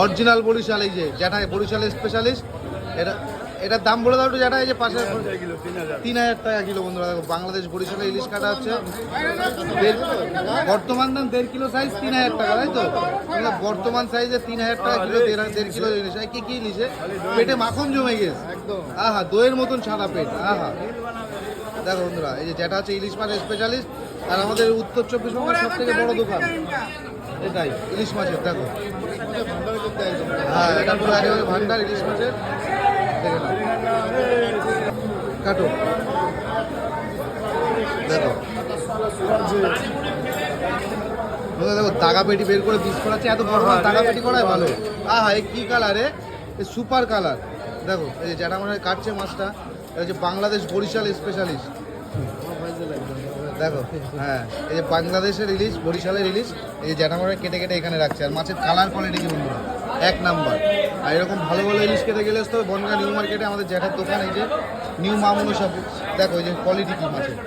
Original Barishal, এই যে জ্যাঠা বরিশাল স্পেশালিস্ট। এটা এটার দাম বলে দাও একটু জ্যাঠা। এই যে পাশে 3000 টাকা কিলো বন্ধুরা। দেখো বাংলাদেশ বরিশালে ইলিশ কাটা হচ্ছে। বর্তমান দাম 1.5 কিলো সাইজ 3000 টাকা, তাই তো? বর্তমান সাইজে 3000 টাকা কিলো, 1.5 কিলো ইলিশ। কি কি ইলিশে পেটে মাখন জমে গেছে, আহা দইয়ের মতন সাদা পেট, আহা। দেখো বন্ধুরা, এই যে যেটা হচ্ছে ইলিশ মাছ স্পেশালিস্ট, আর আমাদের উত্তর 24 পরগনার সব থেকে বড় দোকান এটাই ইলিশ মাছের। দেখো হ্যাঁ, এটা পুরো একেবারে ভান্ডার ইলিশ মাছের। দেখে নাও, কাটো। দেখো দেখো দাগা পেটি বের করে পিস করাচ্ছে। এত বড় দাগা পেটি করাই ভালো। আহা, এই কি কালারে, সুপার কালার। দেখো এই যে যেটা আমরা কাটছে মাছটা, এটা হচ্ছে বাংলাদেশ বরিশাল স্পেশালিস্ট। দেখো হ্যাঁ, এই যে বাংলাদেশের ইলিশ, বরিশালের ইলিশ। এই যে যেটা আমরা কেটে কেটে এখানে রাখছে। আর মাছের কালার কোয়ালিটি কি বন্ধুরা, 1 নাম্বার। আর এরকম ভালো ভালো ইলিশ খেতে গেলে তো বনগা নিউ মার্কেটে আমাদের জ্যাঠার দোকান, এই যে নিউ মামুনো সব। দেখো এই যে কোয়ালিটি কি মাছের,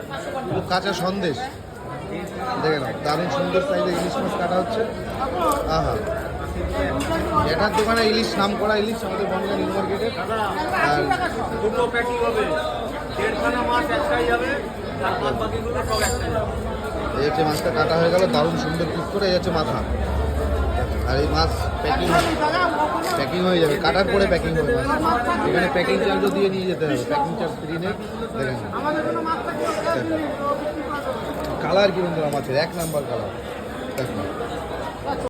পুরো কাঁচা সন্দেশ। দেখে নাও, দারুণ সুন্দর সাইজের ইলিশ মাছ কাটা হচ্ছে। আহা, জ্যাঠার দোকানে ইলিশ, নাম করা ইলিশ আমাদের বনগা নিউ মার্কেটে। আর দুটো প্যাকিং হবে, 1.5খানা মাছ একটাই যাবে, আর বাদ বাকিগুলো সব একটাই যাবে। এই হচ্ছে মাছটা কাটা হয়ে গেল, দারুণ সুন্দর পিস করে। এই হচ্ছে মাথা। আর এই মাছ প্যাকিং হয়ে যাবে, কাটার পরে প্যাকিং হবে মাছ। এখানে প্যাকিং চার্জও দিয়ে নিয়ে যেতে হবে, প্যাকিং চার্জ ফ্রি নেই। দেখেন কালার কি বন্ধুরা মাছের, 1 নাম্বার কালার। দেখুন